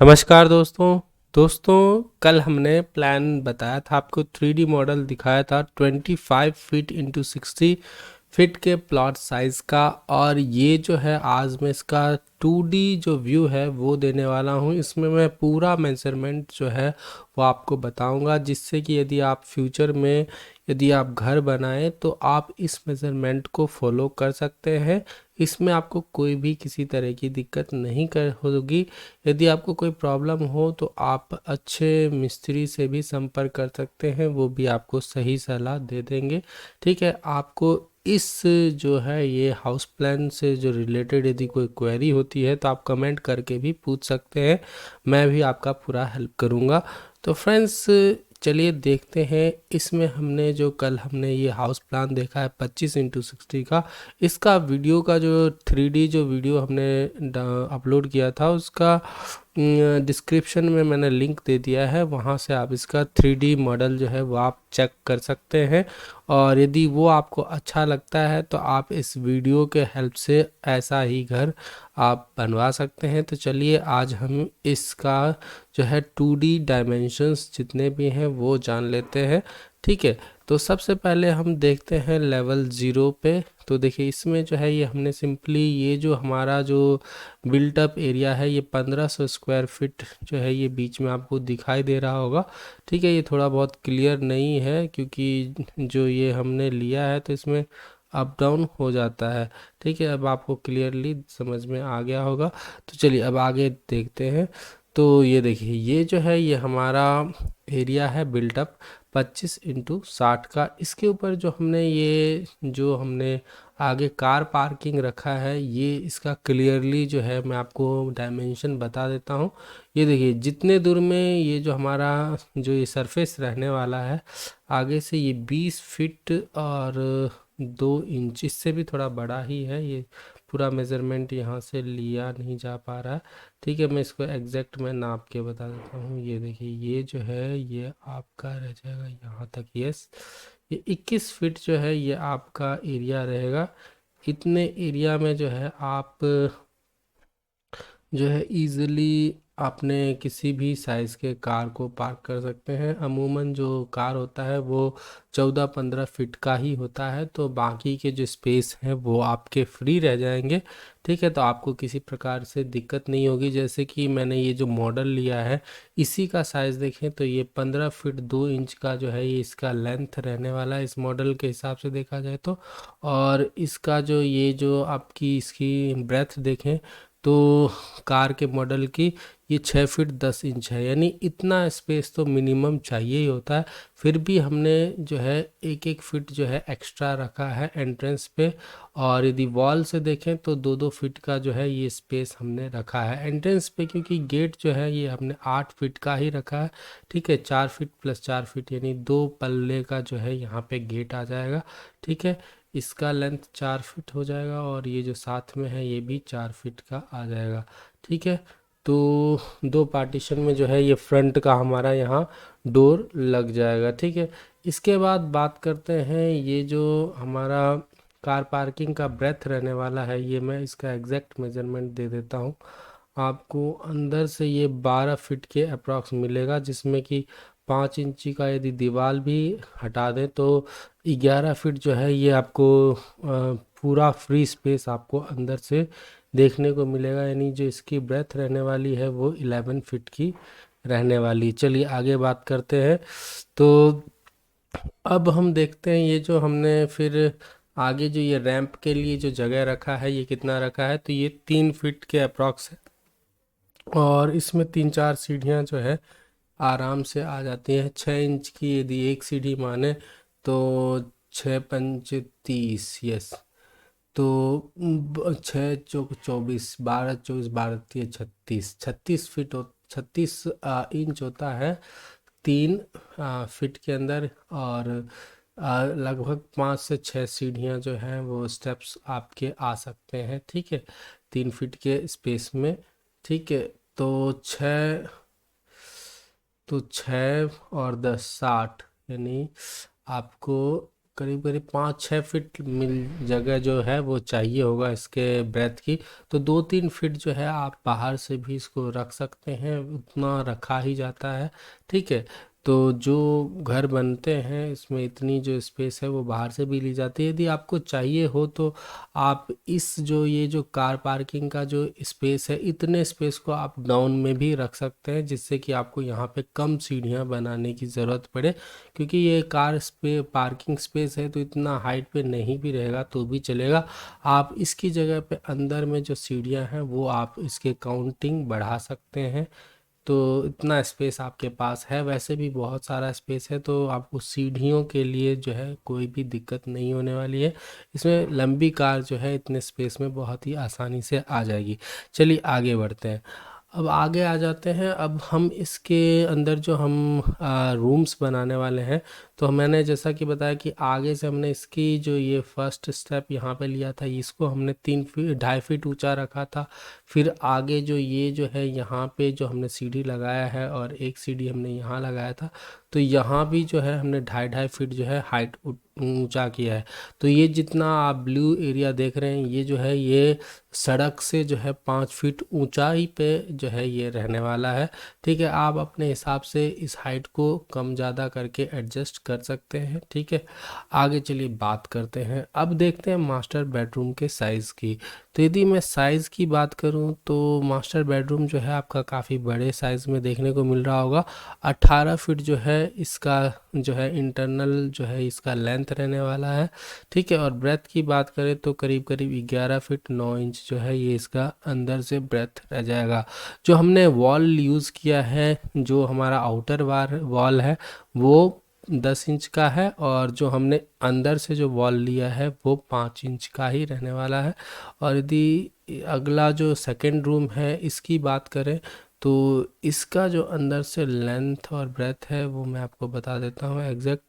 नमस्कार दोस्तों कल हमने प्लान बताया था आपको 3D मॉडल दिखाया था 25 फीट इंटू 60 फीट के प्लॉट साइज़ का। और ये जो है आज मैं इसका 2D जो व्यू है वो देने वाला हूँ। इसमें मैं पूरा मेजरमेंट जो है वो आपको बताऊंगा, जिससे कि यदि आप फ्यूचर में यदि आप घर बनाएं तो आप इस मेजरमेंट को फॉलो कर सकते हैं। इसमें आपको कोई भी किसी तरह की दिक्कत नहीं कर होगी। यदि आपको कोई प्रॉब्लम हो तो आप अच्छे मिस्त्री से भी संपर्क कर सकते हैं, वो भी आपको सही सलाह दे देंगे। ठीक है, आपको इस जो है ये हाउस प्लान से जो रिलेटेड यदि कोई क्वेरी होती है तो आप कमेंट करके भी पूछ सकते हैं, मैं भी आपका पूरा हेल्प करूँगा। तो फ्रेंड्स चलिए देखते हैं। इसमें हमने ये हाउस प्लान देखा है 25x60 का। इसका वीडियो का जो 3D जो वीडियो हमने अपलोड किया था उसका डिस्क्रिप्शन में मैंने लिंक दे दिया है, वहाँ से आप इसका 3D मॉडल जो है वो आप चेक कर सकते हैं। और यदि वो आपको अच्छा लगता है तो आप इस वीडियो के हेल्प से ऐसा ही घर आप बनवा सकते हैं। तो चलिए आज हम इसका जो है 2D डायमेंशंस जितने भी हैं वो जान लेते हैं। ठीक है, तो सबसे पहले हम देखते हैं लेवल 0 पे। तो देखिए इसमें जो है ये हमने सिंपली ये जो हमारा जो बिल्टअप एरिया है ये 1500 स्क्वायर फीट जो है ये बीच में आपको दिखाई दे रहा होगा। ठीक है, ये थोड़ा बहुत क्लियर नहीं है क्योंकि जो ये हमने लिया है तो इसमें अप डाउन हो जाता है। ठीक है, अब आपको क्लियरली समझ में आ गया होगा। तो चलिए अब आगे देखते हैं। तो ये देखिए ये जो है ये हमारा एरिया है बिल्टअप 25x60 का। इसके ऊपर जो हमने आगे कार पार्किंग रखा है ये इसका क्लियरली जो है मैं आपको डायमेंशन बता देता हूँ। ये देखिए जितने दूर में ये जो हमारा जो ये सरफेस रहने वाला है आगे से ये 20 फीट और 2 इंच, इससे भी थोड़ा बड़ा ही है। ये पूरा मेज़रमेंट यहाँ से लिया नहीं जा पा रहा है। ठीक है, मैं इसको एग्जैक्ट मैं नाप के बता देता हूँ। ये देखिए ये जो है ये आपका रह जाएगा यहाँ तक। यस, ये 21 फीट जो है ये आपका एरिया रहेगा। इतने एरिया में जो है आप जो है इजीली आपने किसी भी साइज़ के कार को पार्क कर सकते हैं। अमूमन जो कार होता है वो 14-15 फीट का ही होता है, तो बाकी के जो स्पेस हैं वो आपके फ्री रह जाएंगे। ठीक है, तो आपको किसी प्रकार से दिक्कत नहीं होगी। जैसे कि मैंने ये जो मॉडल लिया है इसी का साइज़ देखें तो ये 15 फीट 2 इंच का जो है ये इसका लेंथ रहने वाला है इस मॉडल के हिसाब से देखा जाए तो। और इसका जो ये जो आपकी इसकी ब्रेथ देखें तो कार के मॉडल की ये 6 फीट 10 इंच है, यानी इतना स्पेस तो मिनिमम चाहिए ही होता है। फिर भी हमने जो है 1-1 फीट जो है एक्स्ट्रा रखा है एंट्रेंस पे। और यदि वॉल से देखें तो 2-2 फीट का जो है ये स्पेस हमने रखा है एंट्रेंस पे, क्योंकि गेट जो है ये हमने 8 फीट का ही रखा है। ठीक है, 4 फीट प्लस 4 फीट यानी 2 पल्ले का जो है यहाँ पे गेट आ जाएगा। ठीक है, इसका लेंथ 4 फीट हो जाएगा और ये जो साथ में है ये भी 4 फीट का आ जाएगा। ठीक है, तो 2 पार्टीशन में जो है ये फ्रंट का हमारा यहाँ डोर लग जाएगा। ठीक है, इसके बाद बात करते हैं ये जो हमारा कार पार्किंग का ब्रेथ रहने वाला है, ये मैं इसका एग्जैक्ट मेजरमेंट दे देता हूँ आपको। अंदर से ये 12 फीट के अप्रॉक्स मिलेगा, जिसमें कि 5 इंची का यदि दीवार भी हटा दें तो 11 फीट जो है ये आपको पूरा फ्री स्पेस आपको अंदर से देखने को मिलेगा। यानी जो इसकी ब्रेथ रहने वाली है वो 11 फीट की रहने वाली। चलिए आगे बात करते हैं। तो अब हम देखते हैं ये जो हमने फिर आगे जो ये रैंप के लिए जो जगह रखा है ये कितना रखा है, तो ये 3 फीट के अप्रॉक्स है। और इसमें 3-4 सीढ़ियाँ जो है आराम से आ जाती हैं। 6 इंच की यदि एक सीढ़ी माने तो 6 पंच 30। यस, तो 6 चौक 24, 12 24, 12 3 36, 36 फीट 36 इंच होता है 3 फीट के अंदर। और लगभग 5 से 6 सीढ़ियाँ जो हैं वो स्टेप्स आपके आ सकते हैं। ठीक है, 3 फीट के स्पेस में। ठीक है, तो 6 और 10 60 यानी आपको करीब करीब 5-6 फीट मिल जगह जो है वो चाहिए होगा इसके ब्रेथ की। तो 2-3 फीट जो है आप बाहर से भी इसको रख सकते हैं, उतना रखा ही जाता है। ठीक है, तो जो घर बनते हैं इसमें इतनी जो स्पेस है वो बाहर से भी ली जाती है। यदि आपको चाहिए हो तो आप इस जो ये जो कार पार्किंग का जो स्पेस है, इतने स्पेस को आप डाउन में भी रख सकते हैं, जिससे कि आपको यहाँ पे कम सीढ़ियाँ बनाने की ज़रूरत पड़े। क्योंकि ये पार्किंग स्पेस है तो इतना हाइट पे नहीं भी रहेगा तो भी चलेगा। आप इसकी जगह पे अंदर में जो सीढ़ियाँ हैं वो आप इसके काउंटिंग बढ़ा सकते हैं। तो इतना स्पेस आपके पास है, वैसे भी बहुत सारा स्पेस है, तो आपको सीढ़ियों के लिए जो है कोई भी दिक्कत नहीं होने वाली है। इसमें लंबी कार जो है इतने स्पेस में बहुत ही आसानी से आ जाएगी। चलिए आगे बढ़ते हैं। अब आगे आ जाते हैं। अब हम इसके अंदर जो हम रूम्स बनाने वाले हैं, तो मैंने जैसा कि बताया कि आगे से हमने इसकी जो ये फर्स्ट स्टेप यहाँ पे लिया था, इसको हमने 3 फीट 2.5 फीट ऊंचा रखा था। फिर आगे जो ये जो है यहाँ पे जो हमने सीढ़ी लगाया है और एक सीढ़ी हमने यहाँ लगाया था, तो यहाँ भी जो है हमने 2.5-2.5 फीट जो है हाइट ऊंचा किया है। तो ये जितना आप ब्लू एरिया देख रहे हैं, ये जो है ये सड़क से जो है 5 फीट ऊंचाई पे जो है ये रहने वाला है। ठीक है, आप अपने हिसाब से इस हाइट को कम ज़्यादा करके एडजस्ट कर सकते हैं। ठीक है, आगे चलिए बात करते हैं। अब देखते हैं मास्टर बेडरूम के साइज़ की। तो यदि मैं साइज़ की बात करूं तो मास्टर बेडरूम जो है आपका काफ़ी बड़े साइज़ में देखने को मिल रहा होगा। 18 फीट जो है इसका जो है इंटरनल जो है इसका लेंथ रहने वाला है। ठीक है, और ब्रेथ की बात करें तो करीब करीब 11 फीट 9 इंच जो है ये इसका अंदर से ब्रेथ रह जाएगा। जो हमने वॉल यूज़ किया है, जो हमारा आउटर वॉल है वो 10 इंच का है, और जो हमने अंदर से जो वॉल लिया है वो 5 इंच का ही रहने वाला है। और यदि अगला जो सेकंड रूम है इसकी बात करें तो इसका जो अंदर से लेंथ और ब्रेथ है वो मैं आपको बता देता हूँ एग्जैक्ट।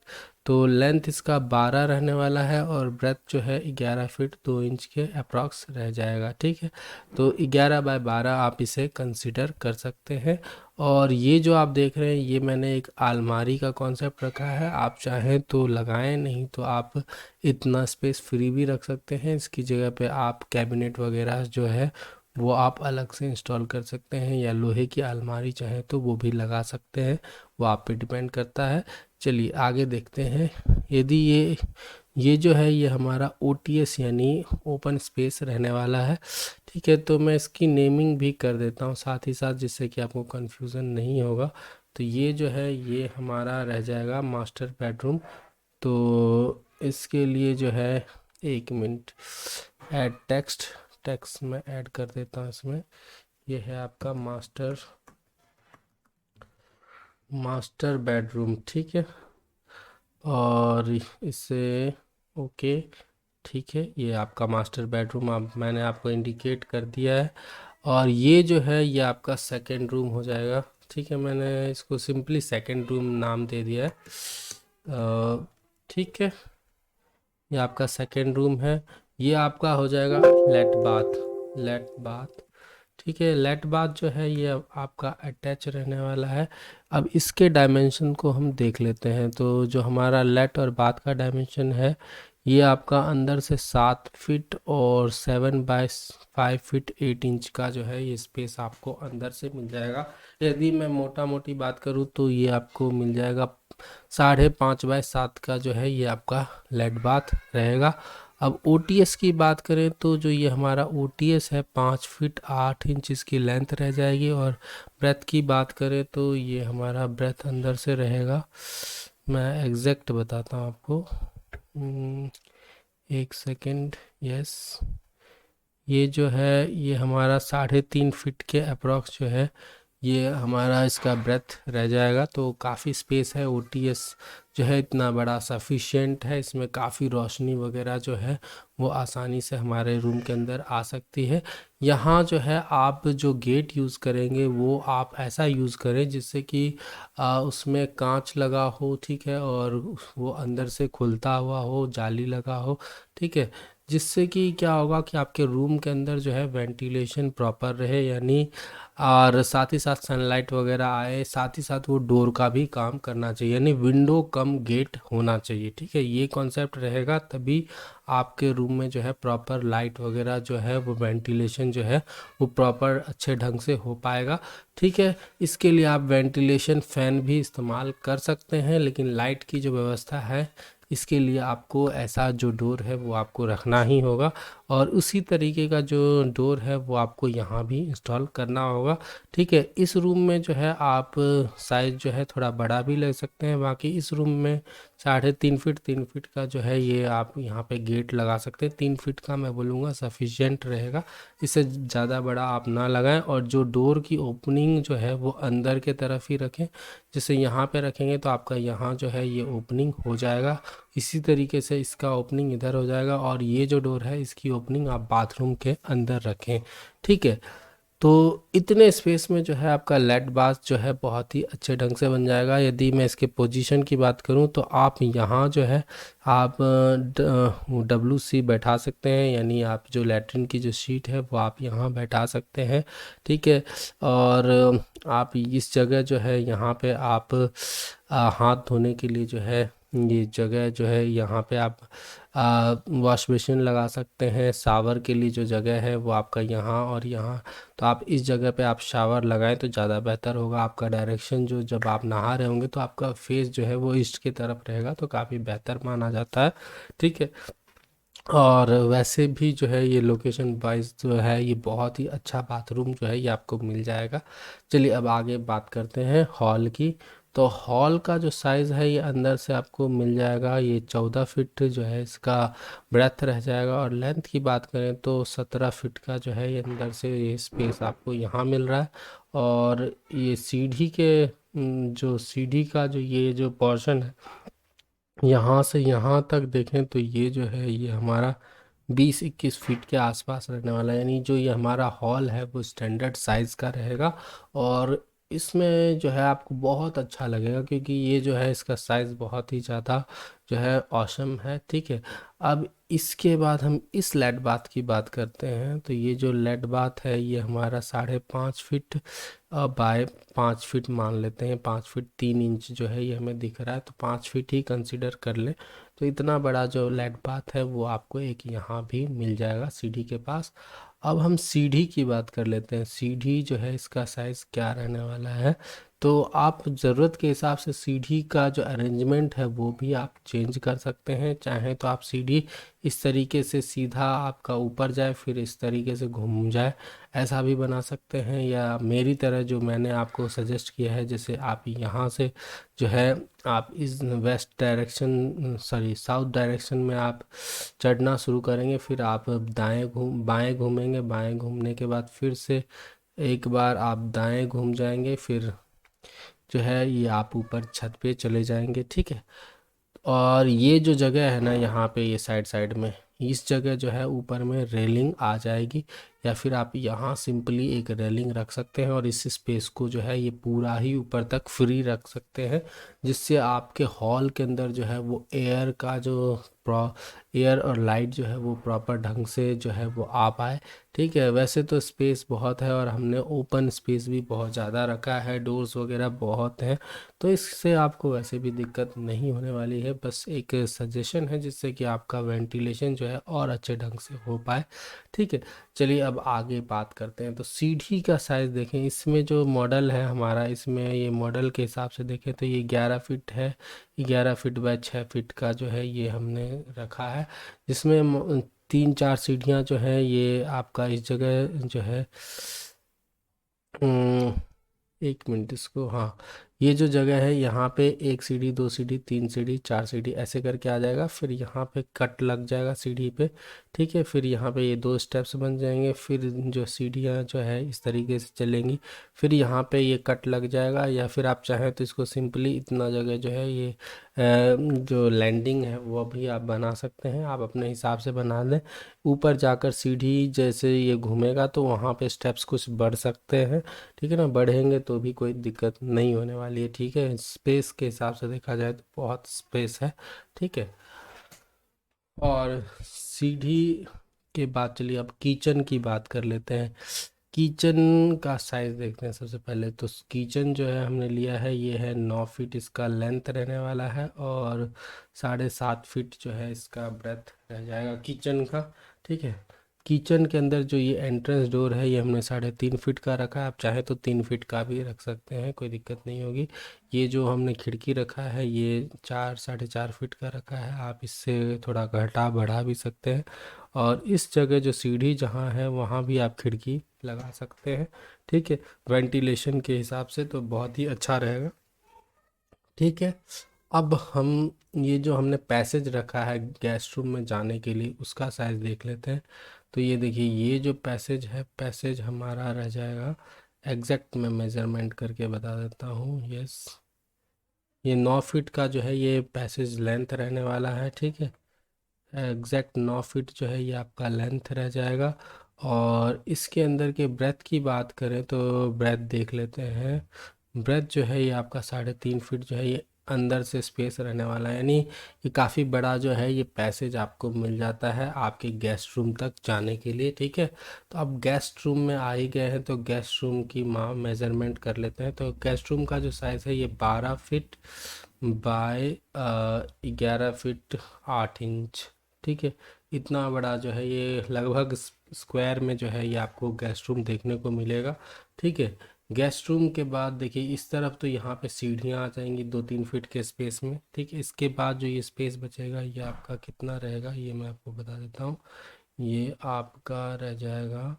तो लेंथ इसका 12 रहने वाला है और ब्रेथ जो है 11 फीट 2 इंच के अप्रॉक्स रह जाएगा। ठीक है, तो 11/12 आप इसे कंसिडर कर सकते हैं। और ये जो आप देख रहे हैं ये मैंने एक अलमारी का कॉन्सेप्ट रखा है, आप चाहें तो लगाएं, नहीं तो आप इतना स्पेस फ्री भी रख सकते हैं। इसकी जगह पे आप कैबिनेट वगैरह जो है वो आप अलग से इंस्टॉल कर सकते हैं, या लोहे की अलमारी चाहे तो वो भी लगा सकते हैं, वो आप पे डिपेंड करता है। चलिए आगे देखते हैं। यदि ये जो है ये हमारा OTS यानी ओपन स्पेस रहने वाला है। ठीक है, तो मैं इसकी नेमिंग भी कर देता हूँ साथ ही साथ, जिससे कि आपको कन्फ्यूज़न नहीं होगा। तो ये जो है ये हमारा रह जाएगा मास्टर बेडरूम। तो इसके लिए जो है 1 मिनट, ऐड टेक्स्ट में ऐड कर देता हूँ इसमें। ये है आपका मास्टर बेडरूम। ठीक है, और इसे ओके, ठीक है, ये आपका मास्टर बेडरूम आप मैंने आपको इंडिकेट कर दिया है। और ये जो है ये आपका सेकंड रूम हो जाएगा। ठीक है, मैंने इसको सिंपली सेकंड रूम नाम दे दिया है। ठीक है, ये आपका सेकंड रूम है। ये आपका हो जाएगा लेट बाथ। ठीक है, लेट बाथ जो है ये आपका अटैच रहने वाला है। अब इसके डायमेंशन को हम देख लेते हैं। तो जो हमारा लेट और बाथ का डायमेंशन है ये आपका अंदर से 7 फीट और 7/5 फीट 8 इंच का जो है ये स्पेस आपको अंदर से मिल जाएगा। यदि मैं मोटा मोटी बात करूँ तो ये आपको मिल जाएगा 5.5/7 का जो है ये आपका लेट बाथ रहेगा। अब OTS की बात करें तो जो ये हमारा OTS है 5 फीट 8 इंच इसकी लेंथ रह जाएगी। और ब्रेथ की बात करें तो ये हमारा ब्रेथ अंदर से रहेगा, मैं एग्जैक्ट बताता हूँ आपको। 1 सेकेंड, यस, ये जो है ये हमारा 3.5 फीट के अप्रॉक्स जो है ये हमारा इसका ब्रेथ रह जाएगा। तो काफ़ी स्पेस है। OTS जो है इतना बड़ा सफिशिएंट है, इसमें काफ़ी रोशनी वगैरह जो है वो आसानी से हमारे रूम के अंदर आ सकती है। यहाँ जो है आप जो गेट यूज़ करेंगे वो आप ऐसा यूज़ करें जिससे कि उसमें कांच लगा हो। ठीक है, और वो अंदर से खुलता हुआ हो, जाली लगा हो। ठीक है, जिससे कि क्या होगा कि आपके रूम के अंदर जो है वेंटिलेशन प्रॉपर रहे, यानी और साथ ही साथ सनलाइट वगैरह आए, साथ ही साथ वो डोर का भी काम करना चाहिए, यानी विंडो कम गेट होना चाहिए। ठीक है, ये कॉन्सेप्ट रहेगा तभी आपके रूम में जो है प्रॉपर लाइट वगैरह जो है वो वेंटिलेशन जो है वो प्रॉपर अच्छे ढंग से हो पाएगा। ठीक है, इसके लिए आप वेंटिलेशन फ़ैन भी इस्तेमाल कर सकते हैं, लेकिन लाइट की जो व्यवस्था है इसके लिए आपको ऐसा जो डोर है वो आपको रखना ही होगा, और उसी तरीके का जो डोर है वो आपको यहाँ भी इंस्टॉल करना होगा। ठीक है, इस रूम में जो है आप साइज़ जो है थोड़ा बड़ा भी ले सकते हैं, बाकी इस रूम में 3.5 फीट 3 फीट का जो है ये आप यहाँ पे गेट लगा सकते हैं। 3 फीट का मैं बोलूँगा सफिशिएंट रहेगा, इससे ज़्यादा बड़ा आप ना लगाएं, और जो डोर की ओपनिंग जो है वो अंदर के तरफ ही रखें। जैसे यहाँ पे रखेंगे तो आपका यहाँ जो है ये ओपनिंग हो जाएगा, इसी तरीके से इसका ओपनिंग इधर हो जाएगा, और ये जो डोर है इसकी ओपनिंग आप बाथरूम के अंदर रखें। ठीक है, तो इतने स्पेस में जो है आपका लेड बाथ जो है बहुत ही अच्छे ढंग से बन जाएगा। यदि मैं इसके पोजीशन की बात करूं तो आप यहाँ जो है आप WC बैठा सकते हैं, यानी आप जो लैट्रिन की जो शीट है वो आप यहाँ बैठा सकते हैं। ठीक है, और आप इस जगह जो है यहाँ पे आप हाथ धोने के लिए जो है ये जगह जो है यहाँ पे आप वॉश बेसिन लगा सकते हैं। शावर के लिए जो जगह है वो आपका यहाँ और यहाँ, तो आप इस जगह पे आप शावर लगाएं तो ज़्यादा बेहतर होगा। आपका डायरेक्शन जो जब आप नहा रहे होंगे तो आपका फेस जो है वो ईस्ट की तरफ रहेगा, तो काफ़ी बेहतर माना जाता है। ठीक है, और वैसे भी जो है ये लोकेशन वाइज जो है ये बहुत ही अच्छा बाथरूम जो है ये आपको मिल जाएगा। चलिए अब आगे बात करते हैं हॉल की। तो हॉल का जो साइज़ है ये अंदर से आपको मिल जाएगा, ये 14 फीट जो है इसका ब्रेथ रह जाएगा, और लेंथ की बात करें तो 17 फीट का जो है ये अंदर से ये स्पेस आपको यहाँ मिल रहा है। और ये सीढ़ी के जो सीढ़ी का जो ये जो पोर्शन है यहाँ से यहाँ तक देखें तो ये जो है ये हमारा 20-21 फीट के आसपास रहने वाला है, यानी जो ये हमारा हॉल है वो स्टैंडर्ड साइज़ का रहेगा, और इसमें जो है आपको बहुत अच्छा लगेगा क्योंकि ये जो है इसका साइज़ बहुत ही ज़्यादा जो है ऑसम है। ठीक है, अब इसके बाद हम इस लेड बाथ की बात करते हैं। तो ये जो लेड बाथ है ये हमारा 5.5 फीट बाय 5 फीट मान लेते हैं, 5 फीट 3 इंच जो है ये हमें दिख रहा है, तो 5 फीट ही कंसिडर कर लें। तो इतना बड़ा जो लेड बाथ है वो आपको एक यहाँ भी मिल जाएगा सीढ़ी के पास। अब हम सीढ़ी की बात कर लेते हैं, सीढ़ी जो है इसका साइज़ क्या रहने वाला है। तो आप ज़रूरत के हिसाब से सीढ़ी का जो अरेंजमेंट है वो भी आप चेंज कर सकते हैं। चाहें तो आप सीढ़ी इस तरीके से सीधा आपका ऊपर जाए फिर इस तरीके से घूम जाए, ऐसा भी बना सकते हैं, या मेरी तरह जो मैंने आपको सजेस्ट किया है, जैसे आप यहाँ से जो है आप इस west direction sorry south direction में आप चढ़ना शुरू करेंगे, फिर आप बाएं घूमेंगे, बाएं घूमने के बाद फिर से एक बार आप दाएं घूम जाएंगे, फिर जो है ये आप ऊपर छत पे चले जाएंगे। ठीक है, और ये जो जगह है ना यहाँ पे ये साइड साइड में इस जगह जो है ऊपर में रेलिंग आ जाएगी, या फिर आप यहाँ सिंपली एक रेलिंग रख सकते हैं और इस स्पेस को जो है ये पूरा ही ऊपर तक फ्री रख सकते हैं, जिससे आपके हॉल के अंदर जो है वो एयर का जो एयर और लाइट जो है वो प्रॉपर ढंग से जो है वो आ पाए। ठीक है, वैसे तो स्पेस बहुत है और हमने ओपन स्पेस भी बहुत ज़्यादा रखा है, डोर्स वगैरह बहुत हैं, तो इससे आपको वैसे भी दिक्कत नहीं होने वाली है। बस एक सजेशन है जिससे कि आपका वेंटिलेशन जो है और अच्छे ढंग से हो पाए। ठीक है, चलिए अब आगे बात करते हैं। तो सीढ़ी का साइज़ देखें, इसमें जो मॉडल है हमारा, इसमें ये मॉडल के हिसाब से देखें तो ये 11 फीट है, 11 फीट बाय 6 फीट का जो है ये हमने रखा है, जिसमें 3-4 सीढ़ियाँ जो है ये आपका इस जगह जो है अम, 1 मिनट इसको, हाँ, ये जो जगह है यहाँ पे 1 सीढ़ी 2 सीढ़ी 3 सीढ़ी 4 सीढ़ी ऐसे करके आ जाएगा, फिर यहाँ पे कट लग जाएगा सीढ़ी पे। ठीक है, फिर यहाँ पे ये 2 स्टेप्स बन जाएंगे, फिर जो सीढ़ियाँ जो है इस तरीके से चलेंगी, फिर यहाँ पे ये कट लग जाएगा, या फिर आप चाहें तो इसको सिंपली इतना जगह जो है ये जो लैंडिंग है वो भी आप बना सकते हैं, आप अपने हिसाब से बना लें। ऊपर जाकर सीढ़ी जैसे ये घूमेगा तो वहाँ पे स्टेप्स कुछ बढ़ सकते हैं। ठीक है ना, बढ़ेंगे तो भी कोई दिक्कत नहीं होने वाली है। ठीक है, स्पेस के हिसाब से देखा जाए तो बहुत स्पेस है। ठीक है, और सीढ़ी के बाद चलिए अब किचन की बात कर लेते हैं। किचन का साइज़ देखते हैं सबसे पहले। तो किचन जो है हमने लिया है, ये है 9 फीट इसका लेंथ रहने वाला है, और 7.5 फीट जो है इसका ब्रेथ रह जाएगा किचन का। ठीक है। किचन के अंदर जो ये एंट्रेंस डोर है, ये हमने 3.5 फीट का रखा है। आप चाहे तो 3 फीट का भी रख सकते हैं, कोई दिक्कत नहीं होगी। ये जो हमने खिड़की रखा है, ये 4-4.5 फीट का रखा है। आप इससे थोड़ा घटा बढ़ा भी सकते हैं। और इस जगह जो सीढ़ी जहाँ है, वहाँ भी आप खिड़की लगा सकते हैं। ठीक है। वेंटिलेशन के हिसाब से तो बहुत ही अच्छा रहेगा। ठीक है। अब हम ये जो हमने पैसेज रखा है गेस्ट रूम में जाने के लिए, उसका साइज़ देख लेते हैं। तो ये देखिए, ये जो पैसेज है, पैसेज हमारा रह जाएगा, एग्जैक्ट मैं मेज़रमेंट करके बता देता हूँ। यस, ये 9 फीट का जो है ये पैसेज लेंथ रहने वाला है। ठीक है। एग्जैक्ट 9 फीट जो है ये आपका लेंथ रह जाएगा। और इसके अंदर के ब्रेथ की बात करें तो ब्रेथ देख लेते हैं। ब्रेथ जो है ये आपका 3.5 फीट जो है ये अंदर से स्पेस रहने वाला है, यानी ये काफ़ी बड़ा जो है ये पैसेज आपको मिल जाता है आपके गेस्ट रूम तक जाने के लिए। ठीक है। तो अब गेस्ट रूम में आ ही गए हैं, तो गेस्ट रूम की मेज़रमेंट कर लेते हैं। तो गेस्ट रूम का जो साइज़ है ये 12 फीट बाय 11 फीट 8 इंच। ठीक है। इतना बड़ा जो है ये लगभग स्क्वायर में जो है ये आपको गेस्ट रूम देखने को मिलेगा। ठीक है। गेस्ट रूम के बाद देखिए इस तरफ, तो यहाँ पे सीढ़ियाँ आ जाएंगी 2-3 फीट के स्पेस में। ठीक है। इसके बाद जो ये स्पेस बचेगा ये आपका कितना रहेगा, ये मैं आपको बता देता हूँ। ये आपका रह जाएगा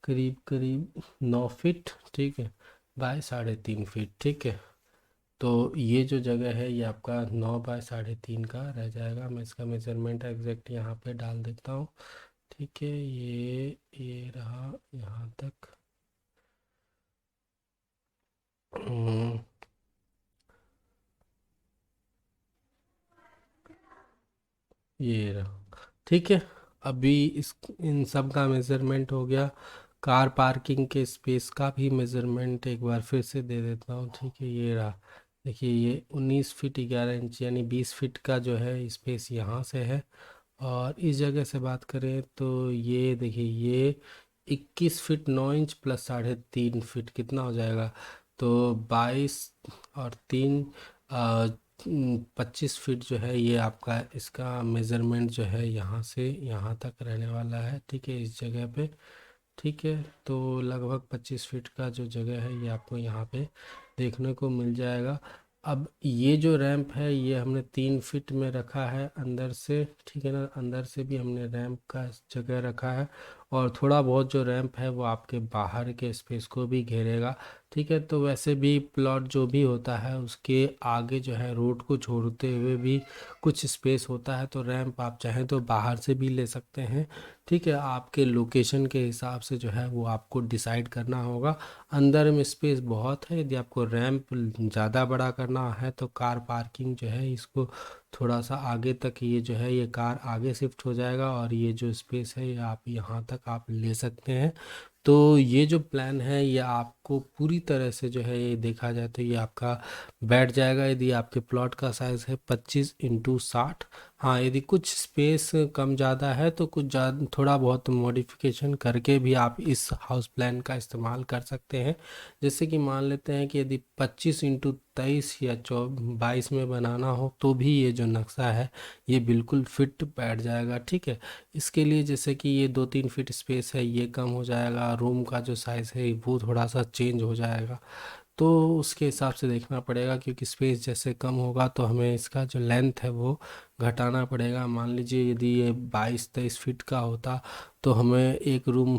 करीब करीब 9 फीट। ठीक है। By 3.5 feet. ठीक है। तो ये जो जगह है ये आपका 9 बाय 3.5 का रह जाएगा। मैं इसका मेज़रमेंट एग्जैक्ट यहाँ पे डाल देता हूँ। ठीक है। ये रहा यहाँ तक। हम्म, ये रहा। ठीक है। अभी इस इन सब का मेज़रमेंट हो गया। कार पार्किंग के स्पेस का भी मेज़रमेंट एक बार फिर से दे देता हूँ। ठीक है। ये रहा। देखिए ये 19 फीट 11 इंच यानी 20 फीट का जो है स्पेस यहाँ से है। और इस जगह से बात करें तो ये देखिए, ये 21 फीट 9 इंच प्लस 3.5 फीट कितना हो जाएगा, तो 22 और 3 25 फीट जो है ये आपका इसका मेज़रमेंट जो है यहाँ से यहाँ तक रहने वाला है। ठीक है। इस जगह पे। ठीक है। तो लगभग 25 फीट का जो जगह है ये आपको यहाँ पे देखने को मिल जाएगा। अब ये जो रैंप है ये हमने 3 फीट में रखा है अंदर से। ठीक है ना, अंदर से भी हमने रैंप का जगह रखा है। और थोड़ा बहुत जो रैंप है वो आपके बाहर के स्पेस को भी घेरेगा। ठीक है। तो वैसे भी प्लॉट जो भी होता है उसके आगे जो है रोड को छोड़ते हुए भी कुछ स्पेस होता है, तो रैंप आप चाहें तो बाहर से भी ले सकते हैं। ठीक है। आपके लोकेशन के हिसाब से जो है वो आपको डिसाइड करना होगा। अंदर में स्पेस बहुत है, यदि आपको रैंप ज़्यादा बड़ा करना है तो कार पार्किंग जो है इसको थोड़ा सा आगे तक, ये जो है ये कार आगे शिफ्ट हो जाएगा, और ये जो स्पेस है ये आप यहाँ तक आप ले सकते हैं। तो ये जो प्लान है ये आपको पूरी तरह से जो है ये देखा जाए तो ये आपका बैठ जाएगा, यदि आपके प्लॉट का साइज़ है 25x60। हाँ, यदि कुछ स्पेस कम ज़्यादा है तो कुछ ज़्यादा थोड़ा बहुत मॉडिफिकेशन करके भी आप इस हाउस प्लान का इस्तेमाल कर सकते हैं। जैसे कि मान लेते हैं कि यदि 25x23 या 22 में बनाना हो तो भी ये जो नक्शा है ये बिल्कुल फिट बैठ जाएगा। ठीक है। इसके लिए जैसे कि ये 2-3 फीट स्पेस है ये कम हो जाएगा, रूम का जो साइज़ है वो थोड़ा सा चेंज हो जाएगा। तो उसके हिसाब से देखना पड़ेगा, क्योंकि स्पेस जैसे कम होगा तो हमें इसका जो लेंथ है वो घटाना पड़ेगा। मान लीजिए यदि ये 22-23 फीट का होता तो हमें एक रूम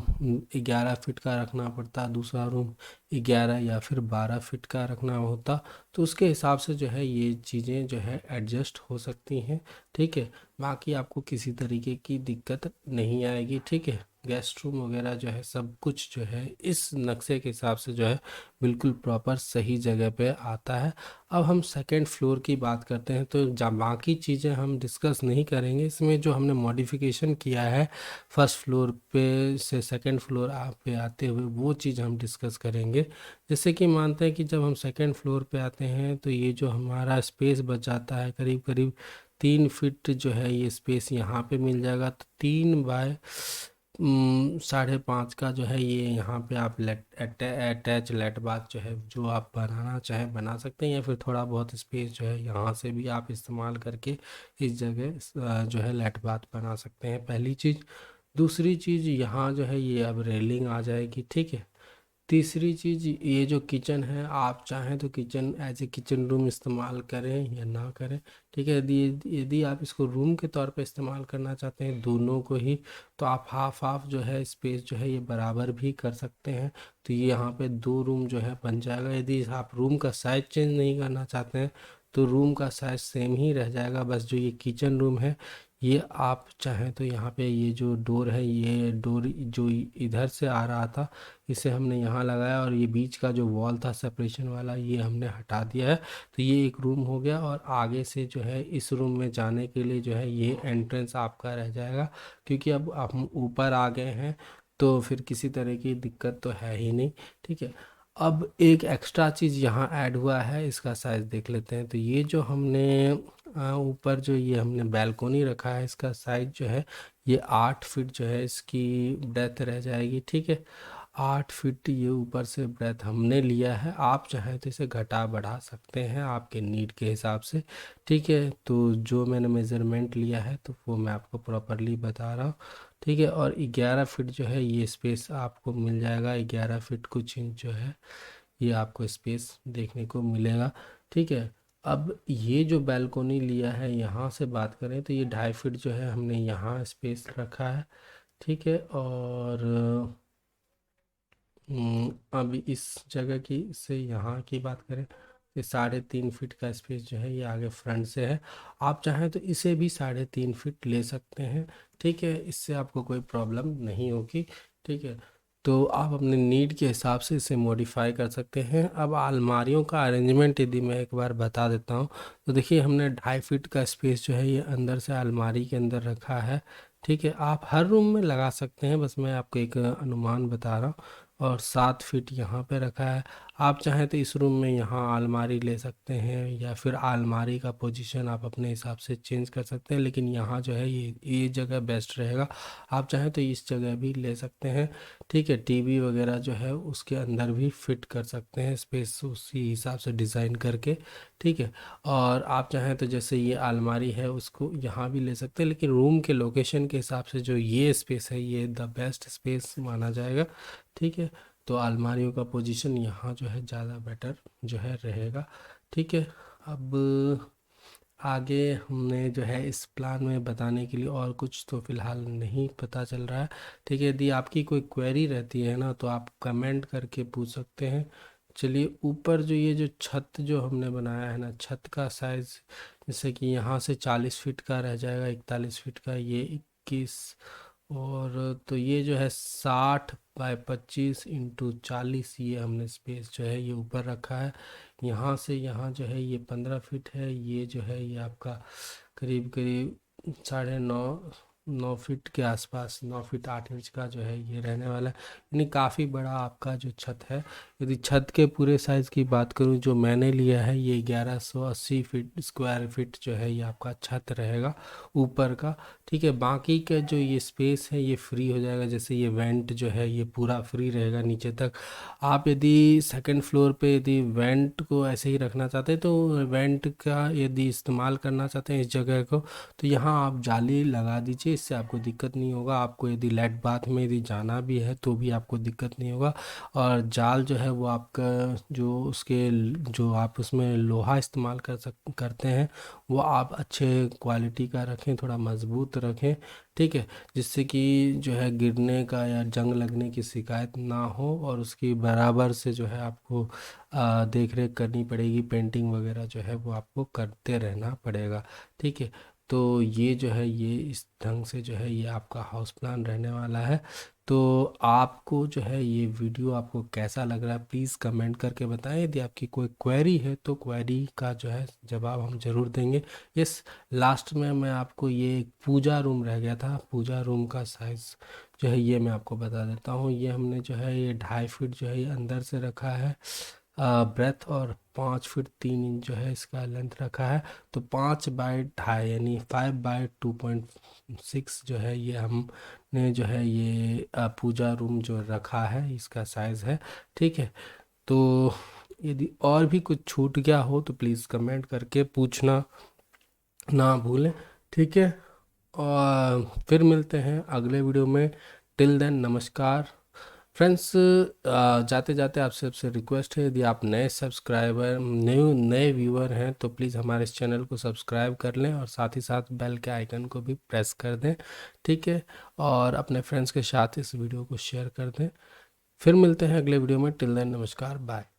11 फीट का रखना पड़ता, दूसरा रूम 11 या फिर 12 फीट का रखना होता। तो उसके हिसाब से जो है ये चीज़ें जो है एडजस्ट हो सकती हैं। ठीक है। बाकी आपको किसी तरीके की दिक्कत नहीं आएगी। ठीक है। गेस्ट रूम वगैरह जो है सब कुछ जो है इस नक्शे के हिसाब से जो है बिल्कुल प्रॉपर सही जगह पे आता है। अब हम सेकंड फ्लोर की बात करते हैं, तो बाकी चीज़ें हम डिस्कस नहीं करेंगे। इसमें जो हमने मॉडिफिकेशन किया है फर्स्ट फ्लोर पे से सेकंड फ्लोर पे आते हुए, वो चीज़ हम डिस्कस करेंगे। जैसे कि मानते हैं कि जब हम सेकंड फ्लोर पे आते हैं तो ये जो हमारा स्पेस बच जाता है करीब करीब 3 फीट जो है ये स्पेस यहाँ पे मिल जाएगा। तो 3 बाय 5.5 का जो है ये यहाँ पे आप अटैच लेट बाथ जो है जो आप बनाना चाहें बना सकते हैं, या फिर थोड़ा बहुत स्पेस जो है यहाँ से भी आप इस्तेमाल करके इस जगह जो है लेट बाथ बना सकते हैं, पहली चीज़। दूसरी चीज़, यहाँ जो है ये अब रेलिंग आ जाएगी, ठीक है। तीसरी चीज़, ये जो किचन है, आप चाहें तो kitchen as a kitchen room इस्तेमाल करें या ना करें, ठीक है। यदि यदि आप इसको रूम के तौर पे इस्तेमाल करना चाहते हैं दोनों को ही, तो आप हाफ हाफ जो है स्पेस जो है ये बराबर भी कर सकते हैं। तो ये यहाँ पे 2 रूम जो है बन जाएगा। यदि आप रूम का साइज चेंज नहीं करना चाहते हैं तो रूम का साइज सेम ही रह जाएगा, बस जो ये किचन रूम है ये आप चाहें तो यहाँ पे ये जो डोर है, ये डोर जो इधर से आ रहा था इसे हमने यहाँ लगाया, और ये बीच का जो वॉल था सेपरेशन वाला ये हमने हटा दिया है। तो ये एक रूम हो गया, और आगे से जो है इस रूम में जाने के लिए जो है ये एंट्रेंस आपका रह जाएगा, क्योंकि अब हम ऊपर आ गए हैं तो फिर किसी तरह की दिक्कत तो है ही नहीं, ठीक है। अब एक एक्स्ट्रा चीज़ यहाँ ऐड हुआ है, इसका साइज़ देख लेते हैं। तो ये जो हमने ऊपर जो ये हमने बैल्कोनी रखा है, इसका साइज जो है ये 8 फीट जो है इसकी ब्रेथ रह जाएगी, ठीक है। 8 फीट ये ऊपर से ब्रेथ हमने लिया है, आप चाहें तो इसे घटा बढ़ा सकते हैं आपके नीड के हिसाब से, ठीक है। तो जो मैंने मेज़रमेंट लिया है तो वो मैं आपको प्रॉपरली बता रहा हूँ, ठीक है। और 11 फीट जो है ये स्पेस आपको मिल जाएगा, 11 फीट कुछ इंच जो है ये आपको स्पेस देखने को मिलेगा, ठीक है। अब ये जो बैल्कोनी लिया है यहाँ से बात करें तो ये 2.5 फीट जो है हमने यहाँ स्पेस रखा है, ठीक है। और अब इस जगह की से यहाँ की बात करें, ये 3.5 फीट का स्पेस जो है ये आगे फ्रंट से है। आप चाहें तो इसे भी 3.5 फीट ले सकते हैं, ठीक है। इससे आपको कोई प्रॉब्लम नहीं होगी, ठीक है। तो आप अपने नीड के हिसाब से इसे मॉडिफाई कर सकते हैं। अब अलमारियों का अरेंजमेंट यदि मैं एक बार बता देता हूँ, तो देखिए हमने 2.5 फीट का स्पेस जो है ये अंदर से अलमारी के अंदर रखा है, ठीक है। आप हर रूम में लगा सकते हैं, बस मैं आपको एक अनुमान बता रहा हूँ। और 7 फीट यहाँ पे रखा है। आप चाहें तो इस रूम में यहाँ अलमारी ले सकते हैं, या फिर अलमारी का पोजीशन आप अपने हिसाब से चेंज कर सकते हैं, लेकिन यहाँ जो है ये जगह बेस्ट रहेगा। आप चाहें तो इस जगह भी ले सकते हैं, ठीक है। टीवी वगैरह जो है उसके अंदर भी फिट कर सकते हैं, स्पेस उसी हिसाब से डिज़ाइन करके, ठीक है। और आप चाहें तो जैसे ये अलमारी है उसको यहाँ भी ले सकते हैं, लेकिन रूम के लोकेशन के हिसाब से जो ये स्पेस है ये द बेस्ट स्पेस माना जाएगा, ठीक है। तो अलमारियों का पोजीशन यहाँ जो है ज़्यादा बेटर जो है रहेगा, ठीक है। अब आगे हमने जो है इस प्लान में बताने के लिए और कुछ तो फ़िलहाल नहीं पता चल रहा है, ठीक है। यदि आपकी कोई क्वेरी रहती है ना तो आप कमेंट करके पूछ सकते हैं। चलिए, ऊपर जो ये जो छत जो हमने बनाया है ना, छत का साइज़ जैसे कि यहाँ से 40 फीट का रह जाएगा, 41 फीट का, ये 21, और तो ये जो है 60 बाय 25 × 40 ये हमने स्पेस जो है ये ऊपर रखा है। यहाँ से यहाँ जो है ये 15 फीट है, ये जो है ये आपका करीब करीब 9.5 9 फीट के आसपास, 9 फीट 8 इंच का जो है ये रहने वाला है, यानी काफ़ी बड़ा आपका जो छत है। यदि छत के पूरे साइज़ की बात करूँ जो मैंने लिया है, ये 1180 स्क्वायर फीट जो है ये आपका छत रहेगा ऊपर का, ठीक है। बाकी का जो ये स्पेस है ये फ्री हो जाएगा, जैसे ये वेंट जो है ये पूरा फ्री रहेगा नीचे तक। आप यदि सेकंड फ्लोर पे यदि वेंट को ऐसे ही रखना चाहते हैं, तो वेंट का यदि इस्तेमाल करना चाहते हैं इस जगह को, तो यहाँ आप जाली लगा दीजिए, इससे आपको दिक्कत नहीं होगा। आपको यदि लेट बाथ में यदि जाना भी है तो भी आपको दिक्कत नहीं होगा। और जाल जो है वो आपका जो उसके जो आप उसमें लोहा इस्तेमाल करते हैं वो आप अच्छे क्वालिटी का रखें, थोड़ा मज़बूत रखें, ठीक है। जिससे कि जो है गिरने का या जंग लगने की शिकायत ना हो, और उसकी बराबर से जो है आपको देख रेख करनी पड़ेगी, पेंटिंग वगैरह जो है वो आपको करते रहना पड़ेगा, ठीक है। तो ये जो है ये इस ढंग से जो है ये आपका हाउस प्लान रहने वाला है। तो आपको जो है ये वीडियो आपको कैसा लग रहा है प्लीज़ कमेंट करके बताएं। यदि आपकी कोई क्वेरी है तो क्वेरी का जो है जवाब हम ज़रूर देंगे। यस, लास्ट में मैं आपको ये एक पूजा रूम रह गया था, पूजा रूम का साइज़ जो है ये मैं आपको बता देता हूँ। ये हमने जो है ये 2.5 फीट जो है ये अंदर से रखा है, ब्रेथ और 5 फीट 3 इंच जो है इसका लेंथ रखा है। तो 5 बाय 2.5 यानी 5 बाय 2.6 जो है ये हमने जो है ये पूजा रूम जो रखा है इसका साइज़ है। ठीक है, तो यदि और भी कुछ छूट गया हो तो प्लीज़ कमेंट करके पूछना ना भूलें। ठीक है, और फिर मिलते हैं अगले वीडियो में। टिल देन नमस्कार फ्रेंड्स। जाते जाते आप सबसे रिक्वेस्ट है, यदि आप नए सब्सक्राइबर नए व्यूअर हैं तो प्लीज़ हमारे इस चैनल को सब्सक्राइब कर लें और साथ ही साथ बेल के आइकन को भी प्रेस कर दें। ठीक है, और अपने फ्रेंड्स के साथ इस वीडियो को शेयर कर दें। फिर मिलते हैं अगले वीडियो में। टिल देन नमस्कार, बाय।